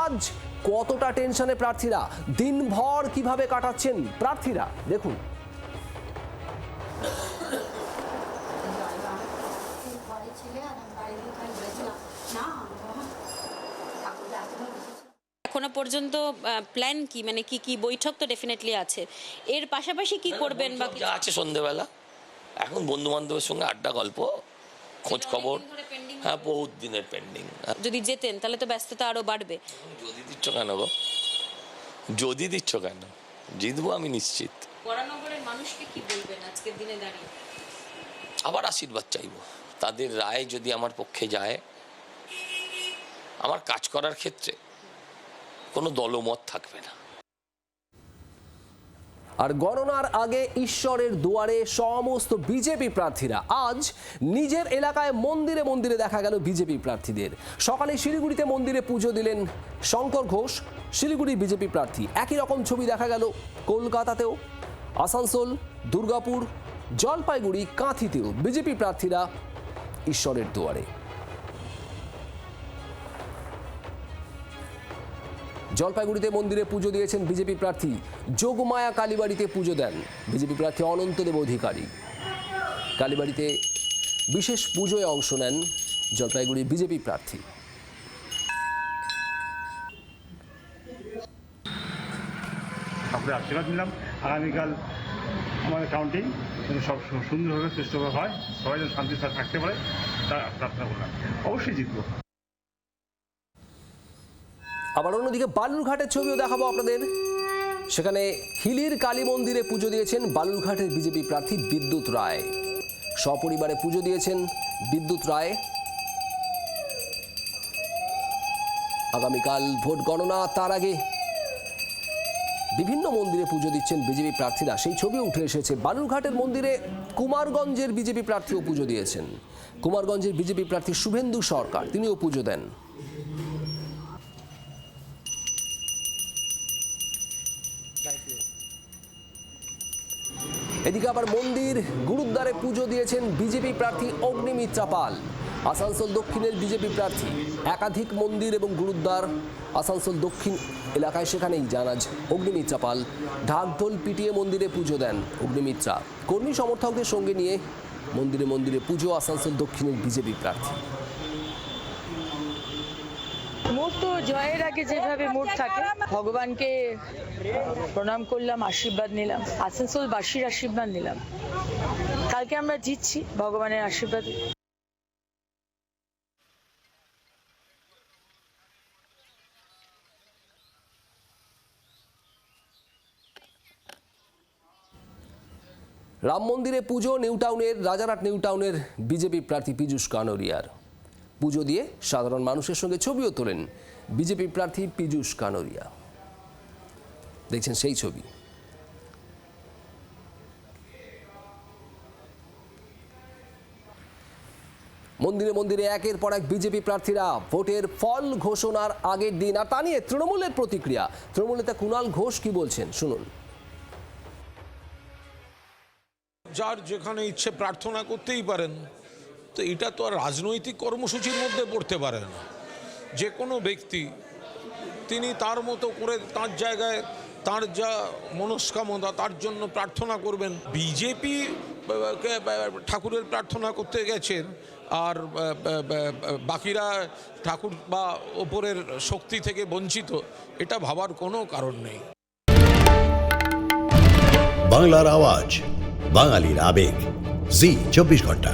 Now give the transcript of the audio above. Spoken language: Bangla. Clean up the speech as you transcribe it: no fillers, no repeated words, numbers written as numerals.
আজ কতটা টেনশনে প্রার্থীরা, দিনভর কিভাবে কাটাচ্ছেন প্রার্থীরা দেখুন। এখনো পর্যন্ত প্ল্যান কি, মানে কি কি বৈঠক তো ডেফিনেটলি আছে, এর পাশাপাশি কি করবেন বা যা আছে সন্ধ্যেবেলা এখন বন্ধু বান্ধবের সঙ্গে আড্ডা, গল্প, খোঁজ খবর। হ্যাঁ, বহুত দিনের পেন্ডিং। যদি যেতেন তাহলে তো ব্যস্ততা আরো বাড়বে। যদি দিচ্ছ কেন গো, যদি দিচ্ছ কেন, জিতবো আমি নিশ্চিত। বরানগরের মানুষকে কি বলবেন আজকের দিনে দাঁড়িয়ে? আবার আশীর্বাদ চাইবো, তাদের রায় যদি আমার পক্ষে যায়, আমার কাজ করার ক্ষেত্রে কোনো দলমত থাকবে না। আর গণনার আগে ঈশ্বরের দুয়ারে সমস্ত বিজেপি প্রার্থীরা। আজ নিজের এলাকায় মন্দিরে মন্দিরে দেখা গেল বিজেপি প্রার্থীদের। সকালে শিলিগুড়িতে মন্দিরে পুজো দিলেন শঙ্কর ঘোষ, শিলিগুড়ির বিজেপি প্রার্থী। একই রকম ছবি দেখা গেল কলকাতাতেও, আসানসোল, দুর্গাপুর, জলপাইগুড়ি, কাঁথিতেও বিজেপি প্রার্থীরা ঈশ্বরের দুয়ারে। জলপাইগুড়িতে মন্দিরে পুজো দিয়েছেন বিজেপি প্রার্থী, যোগমায়া কালীবাড়িতে পুজো দেন বিজেপি প্রার্থী অনন্তদেব অধিকারী। কালীবাড়িতে বিশেষ পুজোয় অংশ নেন জলপাইগুড়ির বিজেপি প্রার্থী। ঠাকুরের আশীর্বাদ নিলাম, আগামীকাল আমাদের কাউন্টিং সব সুন্দরভাবে সুষ্ঠুভাবে হয়, সবাই যেন শান্তির সাথে থাকতে পারে তার প্রার্থনা করলাম। অবশ্যই জিতবো। আবার অন্যদিকে বালুরঘাটের ছবিও দেখাবো আপনাদের। সেখানে হিলির কালী মন্দিরে পুজো দিয়েছেন বালুরঘাটের বিজেপি প্রার্থী বিদ্যুৎ রায়। সপরিবারে পুজো দিয়েছেন বিদ্যুৎ রায়। আগামীকাল ভোট গণনা, তার আগে বিভিন্ন মন্দিরে পুজো দিচ্ছেন বিজেপি প্রার্থীরা, সেই ছবি উঠে এসেছে। বালুরঘাটের মন্দিরে কুমারগঞ্জের বিজেপি প্রার্থীও পুজো দিয়েছেন। কুমারগঞ্জের বিজেপি প্রার্থী শুভেন্দু সরকার, তিনিও পুজো দেন। এদিকে আবার মন্দির গুরুদ্বারে পুজো দিয়েছেন বিজেপি প্রার্থী অগ্নিমিত্রা পাল। আসানসোল দক্ষিণের বিজেপি প্রার্থী, একাধিক মন্দির এবং গুরুদ্বার আসানসোল দক্ষিণ এলাকায়, সেখানেই জানাজ অগ্নিমিত্রা পাল। ঢাকঢোল পিটিয়ে মন্দিরে পুজো দেন অগ্নিমিত্রা। কর্মী সমর্থকদের সঙ্গে নিয়ে মন্দিরে মন্দিরে পুজো আসানসোল দক্ষিণের বিজেপি প্রার্থী। মোট তো জয়ের আগে যেভাবে মোট থাকে, ভগবানকে প্রণাম করলাম, আশীর্বাদ নিলাম, আসানসোলবাসীর আশীর্বাদ নিলাম। কালকে আমরা জিতছি ভগবানের আশীর্বাদে। রাম মন্দিরে পুজো নিউটাউনের, রাজারহাট নিউটাউনের বিজেপি প্রার্থী পীযূষ কানোরিয়ার। পুজো দিয়ে সাধারণ মানুষের সঙ্গে ছবিও তোলেন বিজেপি প্রার্থী পীযূষ কানোরিয়া। দেখছেন সেই ছবি। মন্দিরে মন্দিরে একের পর এক বিজেপি প্রার্থীরা ভোটের ফল ঘোষণার আগের দিন, আর তা নিয়ে তৃণমূলের প্রতিক্রিয়া। তৃণমূল নেতা কুণাল ঘোষ কি বলছেন শুনুন। যার যেখানে ইচ্ছে প্রার্থনা করতেই পারেন, তো এটা তো আর রাজনৈতিক কর্মসূচির মধ্যে পড়তে পারে না। যে কোনো ব্যক্তি তিনি তার মতো করে তার জায়গায় তার যা মনস্কামনা তার জন্য প্রার্থনা করবেন। বিজেপি ঠাকুরের প্রার্থনা করতে গেছেন আর বাকিরা ঠাকুর বা ওপরের শক্তি থেকে বঞ্চিত, এটা ভাবার কোনো কারণ নেই। বাংলার আওয়াজ, বাঙালির আবেগ, জি 24 ঘন্টা।